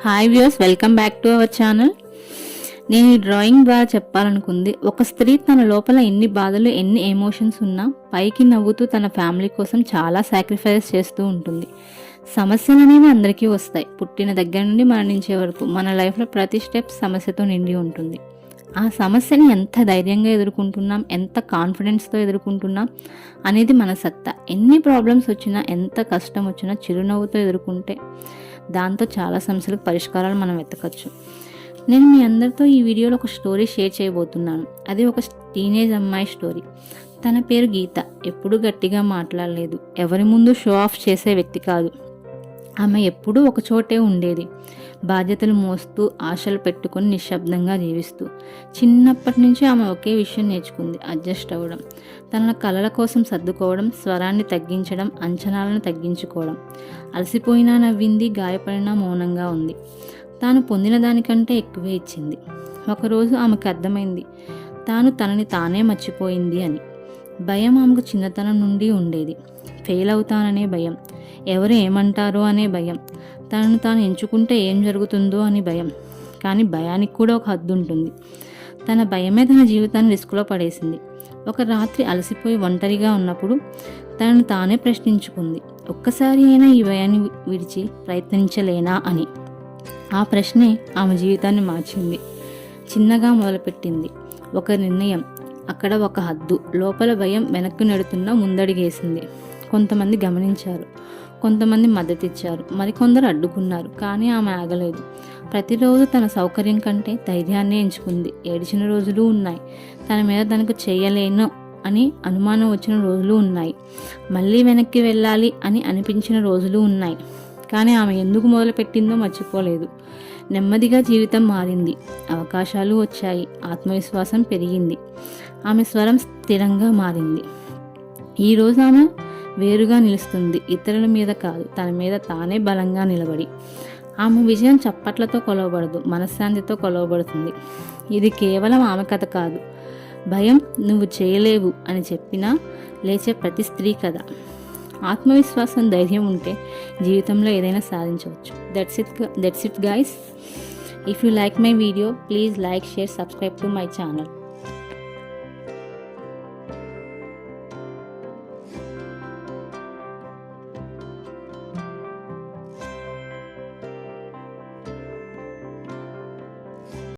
Hi viewers, welcome back to our channel. నేను ఈ drawing ద్వారా చెప్పాలనుకుంది, ఒక స్త్రీ తన లోపల ఎన్ని బాధలు, ఎన్ని ఎమోషన్స్ ఉన్నా పైకి నవ్వుతూ తన ఫ్యామిలీ కోసం చాలా సాక్రిఫైస్ చేస్తూ ఉంటుంది. సమస్యలు అనేవి అందరికీ వస్తాయి. పుట్టిన దగ్గర నుండి మరణించే వరకు మన లైఫ్లో ప్రతి స్టెప్ సమస్యతో నిండి ఉంటుంది. ఆ సమస్యని ఎంత ధైర్యంగా ఎదుర్కొంటున్నాం, ఎంత కాన్ఫిడెన్స్తో ఎదుర్కొంటున్నాం అనేది మన సత్తా. ఎన్ని ప్రాబ్లమ్స్ వచ్చినా, ఎంత కష్టం వచ్చినా చిరునవ్వుతో ఎదుర్కొంటే దాంతో చాలా సమస్యలకు పరిష్కారాలు మనం వెతకచ్చు. నేను మీ అందరితో ఈ వీడియోలో ఒక స్టోరీ షేర్ చేయబోతున్నాను. అది ఒక టీనేజ్ అమ్మాయి స్టోరీ. తన పేరు గీత. ఎప్పుడూ గట్టిగా మాట్లాడలేదు, ఎవరి ముందు షో ఆఫ్ చేసే వ్యక్తి కాదు. ఆమె ఎప్పుడూ ఒక చోటే ఉండేది, బాధ్యతలు మోస్తూ, ఆశలు పెట్టుకొని నిశ్శబ్దంగా జీవిస్తూ. చిన్నప్పటి నుంచి ఆమె ఒకే విషయం నేర్చుకుంది: అడ్జస్ట్ అవ్వడం. తన కలల కోసం సర్దుకోవడం, స్వరాన్ని తగ్గించడం, అంచనాలను తగ్గించుకోవడం. అలసిపోయినా నవ్వింది, గాయపడినా మౌనంగా ఉంది. తాను పొందిన దానికంటే ఎక్కువే ఇచ్చింది. ఒకరోజు ఆమెకు అర్థమైంది, తాను తనని తానే మర్చిపోయింది అని. భయం ఆమెకు చిన్నతనం నుండి ఉండేది. ఫెయిల్ అవుతాననే భయం, ఎవరు ఏమంటారో అనే భయం, తనను తాను ఎంచుకుంటే ఏం జరుగుతుందో అని భయం. కానీ భయానికి కూడా ఒక హద్దు ఉంటుంది. తన భయమే తన జీవితాన్ని రిస్కులో పడేసింది. ఒక రాత్రి అలసిపోయి ఒంటరిగా ఉన్నప్పుడు తనను తానే ప్రశ్నించుకుంది, ఒక్కసారి అయినా ఈ భయాన్ని విడిచి ప్రయత్నించలేనా అని. ఆ ప్రశ్నే ఆమె జీవితాన్ని మార్చింది. చిన్నగా మొదలుపెట్టింది ఒక నిర్ణయం, అక్కడ ఒక హద్దు. లోపల భయం వెనక్కి నెడుతున్నా ముందడిగేసింది. కొంతమంది గమనించారు, కొంతమంది మద్దతిచ్చారు, మరికొందరు అడ్డుకున్నారు. కానీ ఆమె ఆగలేదు. ప్రతిరోజు తన సౌకర్యం కంటే ధైర్యాన్ని ఎంచుకుంది. ఏడిచిన రోజులు ఉన్నాయి, తన మీద తనకు చేయలేను అని అనుమానం వచ్చిన రోజులు ఉన్నాయి, మళ్ళీ వెనక్కి వెళ్ళాలి అని అనిపించిన రోజులు ఉన్నాయి. కానీ ఆమె ఎందుకు మొదలుపెట్టిందో మర్చిపోలేదు. నెమ్మదిగా జీవితం మారింది, అవకాశాలు వచ్చాయి, ఆత్మవిశ్వాసం పెరిగింది, ఆమె స్వరం స్థిరంగా మారింది. ఈరోజు ఆమె వేరుగా నిలుస్తుంది, ఇతరుల మీద కాదు, తన మీద తానే బలంగా నిలబడి. ఆమె విజయం చప్పట్లతో కొలవబడదు, మనశ్శాంతితో కొలవబడుతుంది. ఇది కేవలం ఆమె కథ కాదు, భయం నువ్వు చేయలేవు అని చెప్పినా లేచే ప్రతి స్త్రీ కథ. ఆత్మవిశ్వాసం, ధైర్యం ఉంటే జీవితంలో ఏదైనా సాధించవచ్చు. That's it guys. If you like my video, please like, share, subscribe to my channel.